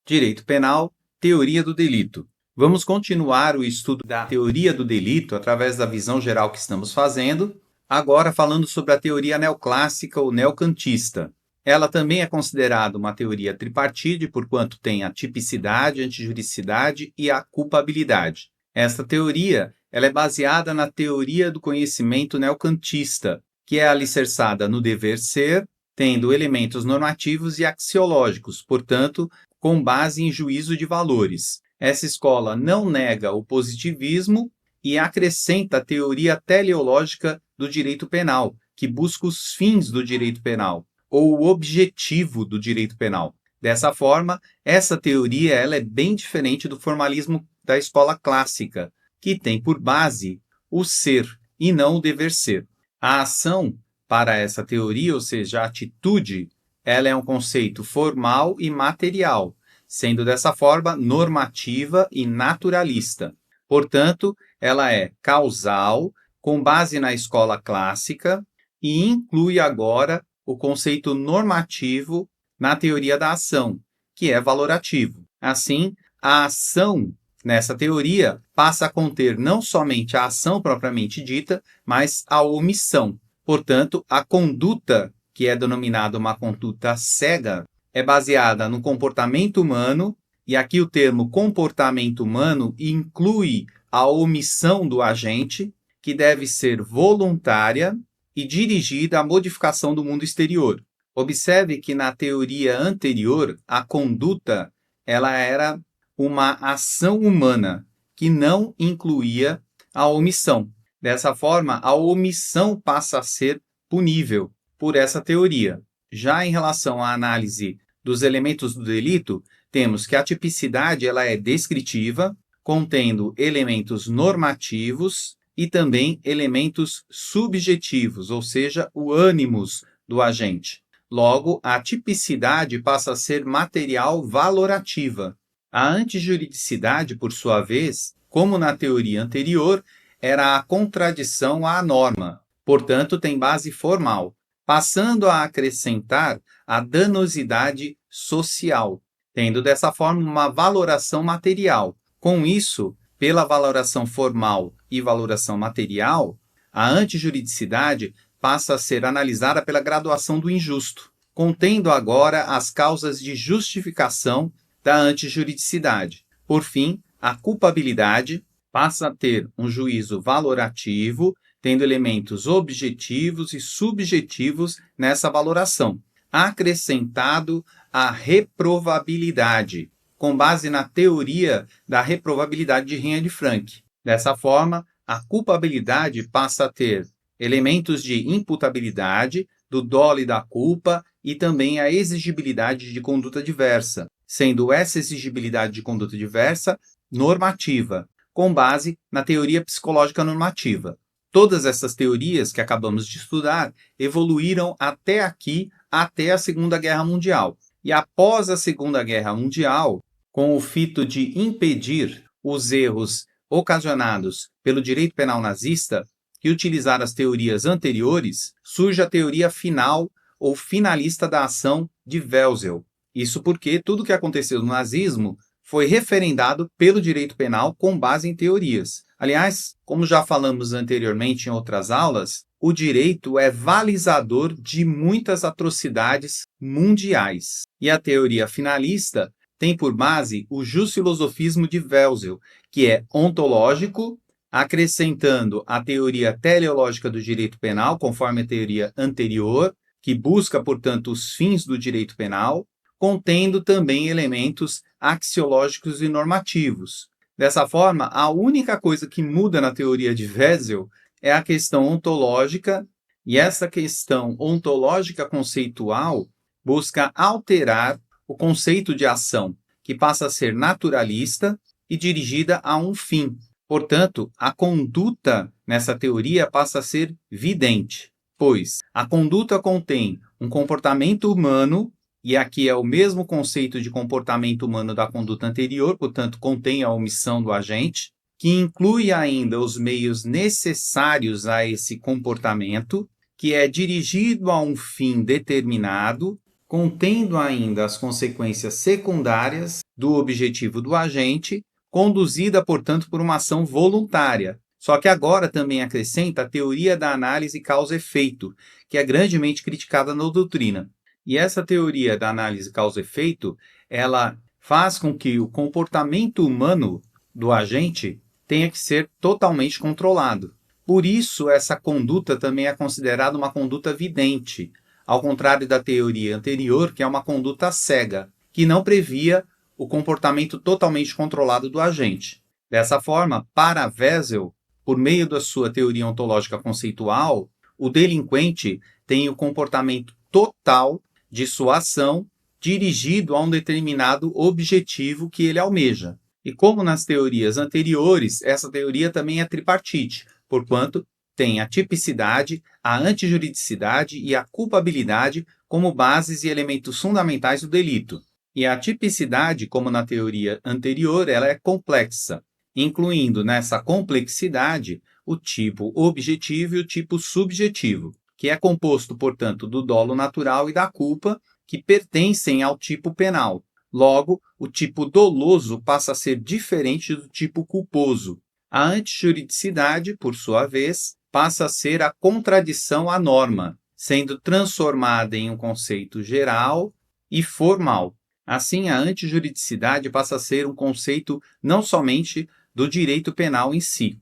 Direito Penal, Teoria do Delito. Vamos continuar o estudo da teoria do delito através da visão geral que estamos fazendo, agora falando sobre a teoria neoclássica ou neocantista. Ela também é considerada uma teoria tripartite, porquanto tem a tipicidade, a antijuridicidade e a culpabilidade. Esta teoria ela é baseada na teoria do conhecimento neocantista, que é alicerçada no dever ser, tendo elementos normativos e axiológicos, portanto, com base em juízo de valores. Essa escola não nega o positivismo e acrescenta a teoria teleológica do direito penal, que busca os fins do direito penal, ou o objetivo do direito penal. Dessa forma, essa teoria ela é bem diferente do formalismo da escola clássica, que tem por base o ser e não o dever ser. A ação para essa teoria, ou seja, a atitude, ela é um conceito formal e material, sendo dessa forma normativa e naturalista. Portanto, ela é causal, com base na escola clássica, e inclui agora o conceito normativo na teoria da ação, que é valorativo. Assim, a ação nessa teoria passa a conter não somente a ação propriamente dita, mas a omissão. Portanto, a conduta, que é denominada uma conduta cega, é baseada no comportamento humano, e aqui o termo comportamento humano inclui a omissão do agente, que deve ser voluntária e dirigida à modificação do mundo exterior. Observe que na teoria anterior, a conduta ela era uma ação humana, que não incluía a omissão. Dessa forma, a omissão passa a ser punível por essa teoria. Já em relação à análise dos elementos do delito, temos que a tipicidade ela é descritiva, contendo elementos normativos e também elementos subjetivos, ou seja, o ânimos do agente. Logo, a tipicidade passa a ser material valorativa. A antijuridicidade, por sua vez, como na teoria anterior, era a contradição à norma, portanto, tem base formal, passando a acrescentar a danosidade social, tendo dessa forma uma valoração material. Com isso, pela valoração formal e valoração material, a antijuridicidade passa a ser analisada pela graduação do injusto, contendo agora as causas de justificação da antijuridicidade. Por fim, a culpabilidade passa a ter um juízo valorativo, tendo elementos objetivos e subjetivos nessa valoração, acrescentado a reprovabilidade, com base na teoria da reprovabilidade de Rinha de Frank. Dessa forma, a culpabilidade passa a ter elementos de imputabilidade, do dolo e da culpa, e também a exigibilidade de conduta diversa, sendo essa exigibilidade de conduta diversa normativa, com base na teoria psicológica normativa. Todas essas teorias que acabamos de estudar evoluíram até aqui, até a Segunda Guerra Mundial. E após a Segunda Guerra Mundial, com o fito de impedir os erros ocasionados pelo direito penal nazista e utilizar as teorias anteriores, surge a teoria final ou finalista da ação de Welsel. Isso porque tudo o que aconteceu no nazismo foi referendado pelo direito penal com base em teorias. Aliás, como já falamos anteriormente em outras aulas, o direito é balizador de muitas atrocidades mundiais. E a teoria finalista tem por base o justifilosofismo de Welsel, que é ontológico, acrescentando a teoria teleológica do direito penal, conforme a teoria anterior, que busca, portanto, os fins do direito penal, contendo também elementos axiológicos e normativos. Dessa forma, a única coisa que muda na teoria de Welsel é a questão ontológica, e essa questão ontológica conceitual busca alterar o conceito de ação, que passa a ser naturalista e dirigida a um fim. Portanto, a conduta nessa teoria passa a ser vidente, pois a conduta contém um comportamento humano, e aqui é o mesmo conceito de comportamento humano da conduta anterior, portanto, contém a omissão do agente, que inclui ainda os meios necessários a esse comportamento, que é dirigido a um fim determinado, contendo ainda as consequências secundárias do objetivo do agente, conduzida, portanto, por uma ação voluntária. Só que agora também acrescenta a teoria da análise causa-efeito, que é grandemente criticada na doutrina. E essa teoria da análise causa-efeito, ela faz com que o comportamento humano do agente tenha que ser totalmente controlado. Por isso, essa conduta também é considerada uma conduta vidente, ao contrário da teoria anterior, que é uma conduta cega, que não previa o comportamento totalmente controlado do agente. Dessa forma, para Wessel, por meio da sua teoria ontológica conceitual, o delinquente tem o comportamento total de sua ação dirigido a um determinado objetivo que ele almeja. E como nas teorias anteriores, essa teoria também é tripartite, porquanto tem a tipicidade, a antijuridicidade e a culpabilidade como bases e elementos fundamentais do delito. E a tipicidade, como na teoria anterior, ela é complexa, incluindo nessa complexidade o tipo objetivo e o tipo subjetivo, que é composto, portanto, do dolo natural e da culpa, que pertencem ao tipo penal. Logo, o tipo doloso passa a ser diferente do tipo culposo. A antijuridicidade, por sua vez, passa a ser a contradição à norma, sendo transformada em um conceito geral e formal. Assim, a antijuridicidade passa a ser um conceito não somente do direito penal em si,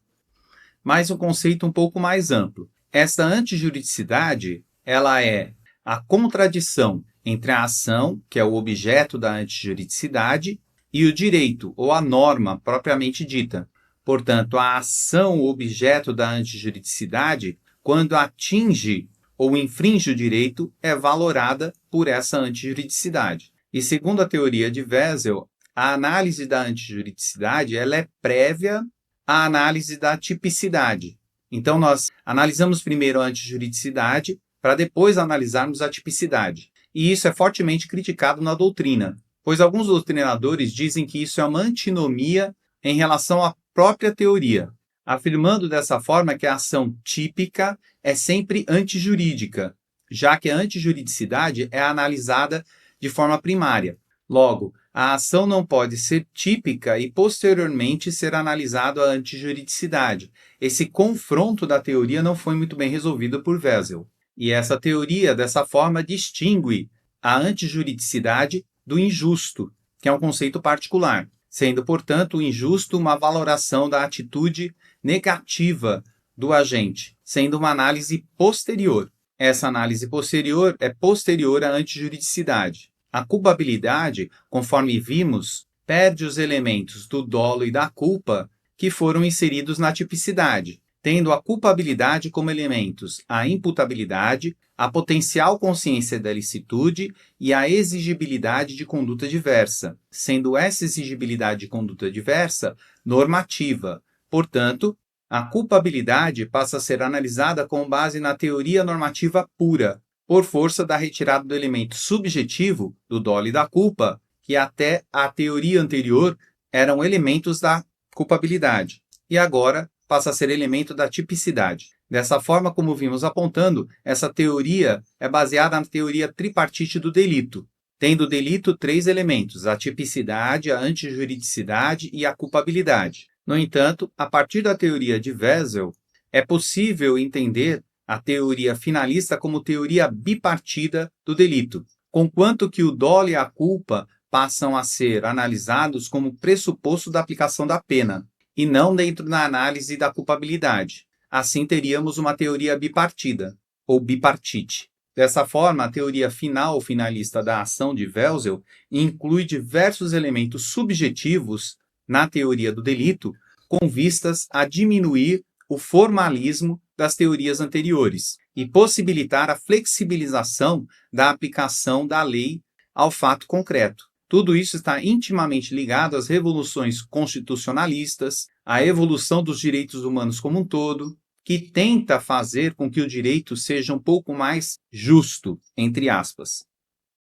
mas um conceito um pouco mais amplo. Esta antijuridicidade, ela é a contradição entre a ação, que é o objeto da antijuridicidade, e o direito, ou a norma propriamente dita. Portanto, a ação objeto da antijuridicidade, quando atinge ou infringe o direito, é valorada por essa antijuridicidade. E segundo a teoria de Wessel, a análise da antijuridicidade ela é prévia à análise da tipicidade. Então, nós analisamos primeiro a antijuridicidade para depois analisarmos a tipicidade. E isso é fortemente criticado na doutrina, pois alguns doutrinadores dizem que isso é uma antinomia em relação à própria teoria, afirmando dessa forma que a ação típica é sempre antijurídica, já que a antijuridicidade é analisada de forma primária. Logo, a ação não pode ser típica e posteriormente ser analisada a antijuridicidade. Esse confronto da teoria não foi muito bem resolvido por Wessel. E essa teoria, dessa forma, distingue a antijuridicidade do injusto, que é um conceito particular, sendo, portanto, o injusto uma valoração da atitude negativa do agente, sendo uma análise posterior. Essa análise posterior é posterior à antijuridicidade. A culpabilidade, conforme vimos, perde os elementos do dolo e da culpa que foram inseridos na tipicidade, tendo a culpabilidade como elementos a imputabilidade, a potencial consciência da licitude e a exigibilidade de conduta diversa, sendo essa exigibilidade de conduta diversa normativa. Portanto, a culpabilidade passa a ser analisada com base na teoria normativa pura, por força da retirada do elemento subjetivo do dolo e da culpa, que até a teoria anterior eram elementos da culpabilidade, e agora passa a ser elemento da tipicidade. Dessa forma, como vimos apontando, essa teoria é baseada na teoria tripartite do delito, tendo o delito três elementos, a tipicidade, a antijuridicidade e a culpabilidade. No entanto, a partir da teoria de Wessel, é possível entender a teoria finalista como teoria bipartida do delito, conquanto que o dolo e a culpa passam a ser analisados como pressuposto da aplicação da pena, e não dentro da análise da culpabilidade. Assim, teríamos uma teoria bipartida, ou bipartite. Dessa forma, a teoria final ou finalista da ação de Wessel inclui diversos elementos subjetivos na teoria do delito, com vistas a diminuir o formalismo das teorias anteriores e possibilitar a flexibilização da aplicação da lei ao fato concreto. Tudo isso está intimamente ligado às revoluções constitucionalistas, à evolução dos direitos humanos como um todo, que tenta fazer com que o direito seja um pouco mais justo, entre aspas.